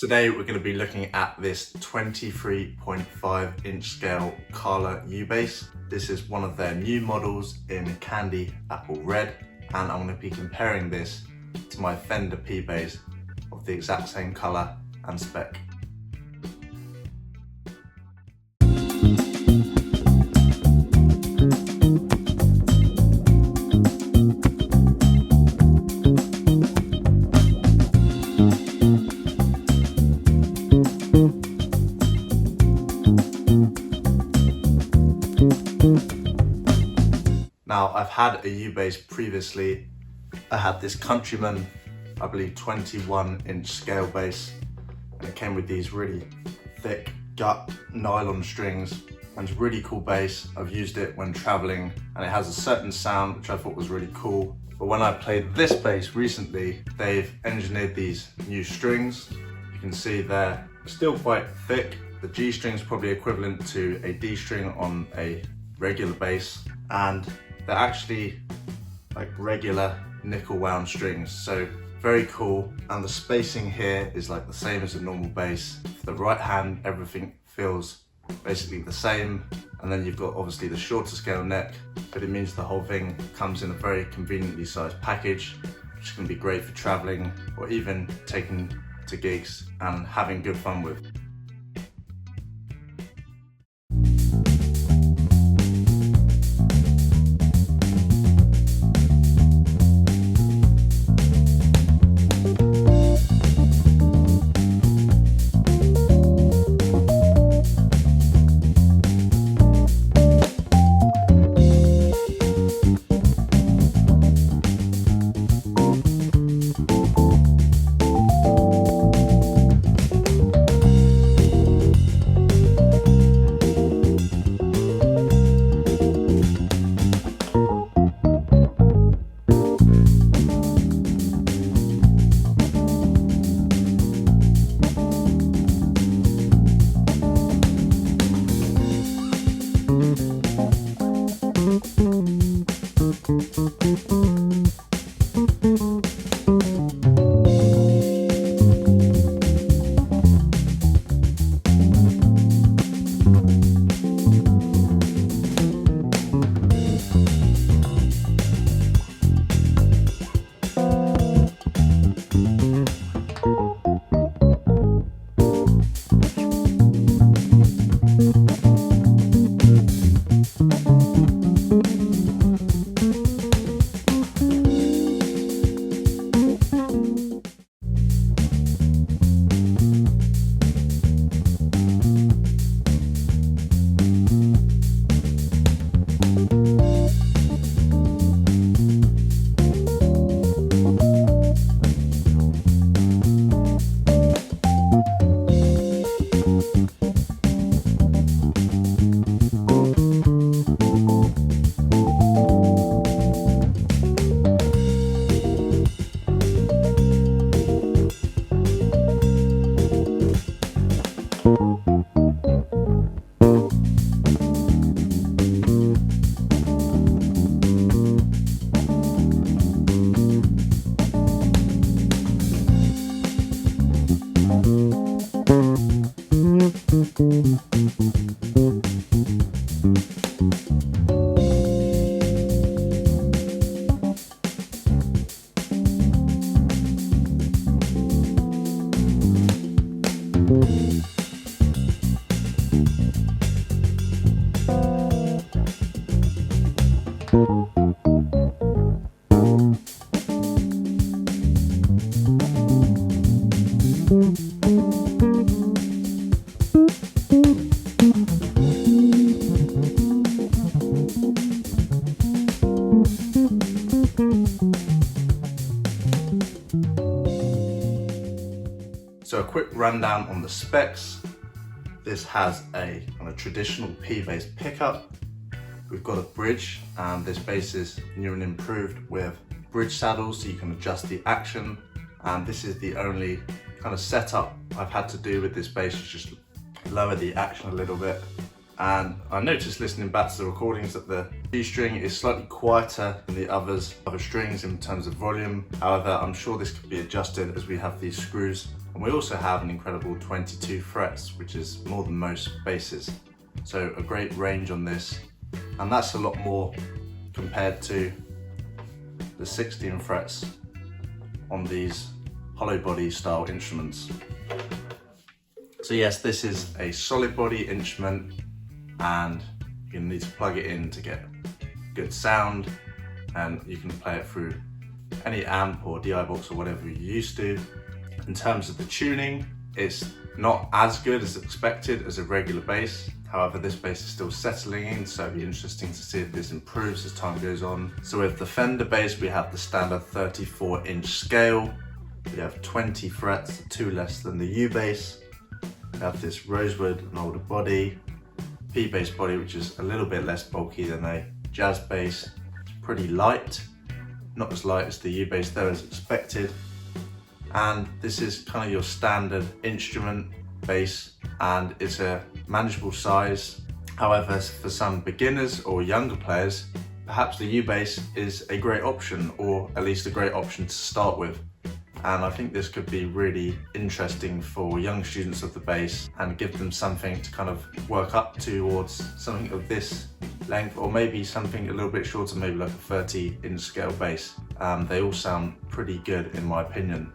Today we're going to be looking at this 23.5 inch scale Kala U bass. This is one of their new models in Candy Apple Red, and I'm going to be comparing this to my Fender P bass of the exact same colour and spec. Now, I've had a U bass previously. I had this Countryman, I believe 21 inch scale bass, and it came with these really thick gut nylon strings, and it's a really cool bass. I've used it when traveling and it has a certain sound which I thought was really cool. But when I played this bass recently, they've engineered these new strings. You can see they're still quite thick. The G string is probably equivalent to a D string on a regular bass, and they're actually like regular nickel wound strings, so very cool. And the spacing here is like the same as a normal bass. For the right hand, everything feels basically the same, and then you've got obviously the shorter scale neck, but it means the whole thing comes in a very conveniently sized package, which can be great for traveling or even taking to gigs and having good fun with. So a quick rundown on the specs. This has a kind of traditional P bass pickup. We've got a bridge, and this bass is new and improved with bridge saddles so you can adjust the action. And this is the only kind of setup I've had to do with this bass, is just lower the action a little bit. And I noticed listening back to the recordings that the G string is slightly quieter than the other strings in terms of volume. However, I'm sure this could be adjusted as we have these screws. And we also have an incredible 22 frets, which is more than most basses. So a great range on this. And that's a lot more compared to the 16 frets on these hollow body style instruments. So yes, this is a solid body instrument, and you need to plug it in to get good sound, and you can play it through any amp or DI box or whatever you're used to. In terms of the tuning, it's not as good as expected as a regular bass. However, this bass is still settling in, so it'll be interesting to see if this improves as time goes on. So with the Fender bass, we have the standard 34-inch scale. We have 20 frets, 2 less than the U bass. We have this rosewood and older body, P bass body, which is a little bit less bulky than a jazz bass. It's pretty light, not as light as the U bass though as expected. And this is kind of your standard instrument bass, and it's a manageable size. However, for some beginners or younger players, perhaps the U bass is a great option, or at least a great option to start with. And I think this could be really interesting for young students of the bass and give them something to kind of work up towards, something of this length, or maybe something a little bit shorter, maybe like a 30-inch scale bass. They all sound pretty good in my opinion.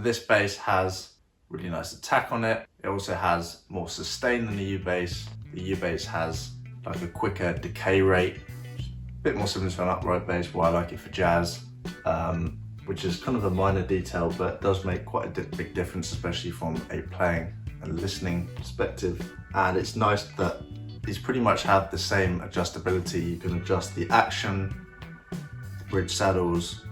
This bass has really nice attack on it. It also has more sustain than the U bass. The U bass has like a quicker decay rate, a bit more similar to an upright bass, why I like it for jazz, which is kind of a minor detail, but does make quite a big difference, especially from a playing and listening perspective. And it's nice that these pretty much have the same adjustability. You can adjust the action, the bridge saddles,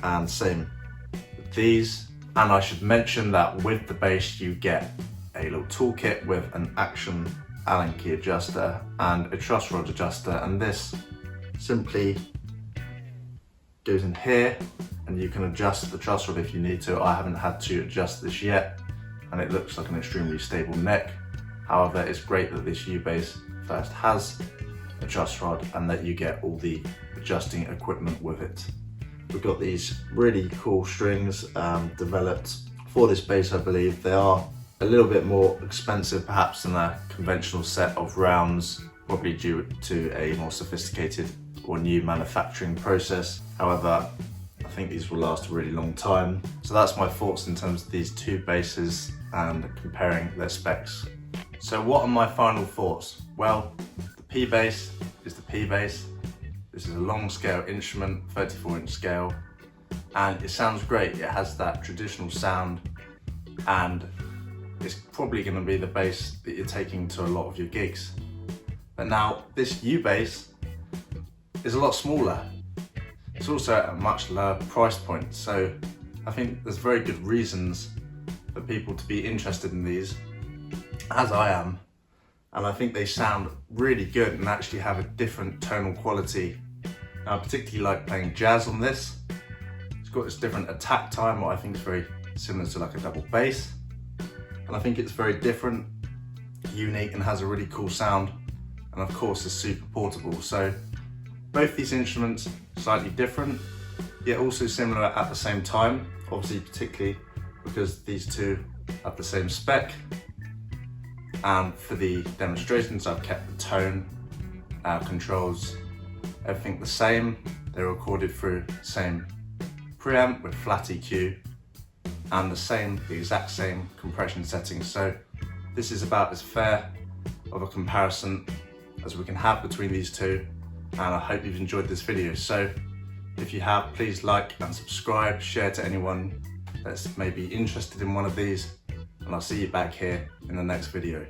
and same with these. And I should mention that with the bass you get a little toolkit with an action Allen key adjuster and a truss rod adjuster, and this simply goes in here and you can adjust the truss rod if you need to. I haven't had to adjust this yet, and it looks like an extremely stable neck. However, it's great that this U bass first has a truss rod and that you get all the adjusting equipment with it. We've got these really cool strings developed for this bass, I believe. They are a little bit more expensive perhaps than a conventional set of rounds, probably due to a more sophisticated or new manufacturing process. However, I think these will last a really long time. So that's my thoughts in terms of these two basses and comparing their specs. So what are my final thoughts? Well, the P bass is the P bass. This is a long scale instrument, 34-inch scale, and it sounds great. It has that traditional sound, and it's probably going to be the bass that you're taking to a lot of your gigs. But now this U bass is a lot smaller. It's also at a much lower price point, so I think there's very good reasons for people to be interested in these, as I am. And I think they sound really good and actually have a different tonal quality. Now, I particularly like playing jazz on this. It's got this different attack time, what I think is very similar to like a double bass. And I think it's very different, unique, and has a really cool sound. And of course, it's super portable. So both these instruments, slightly different, yet also similar at the same time. Obviously, particularly because these two have the same spec. And for the demonstrations, I've kept the tone, controls, everything the same. They're recorded through the same preamp with flat EQ and the exact same compression settings. So this is about as fair of a comparison as we can have between these two, and I hope you've enjoyed this video. So if you have, please like and subscribe, share to anyone that's maybe interested in one of these, and I'll see you back here in the next video.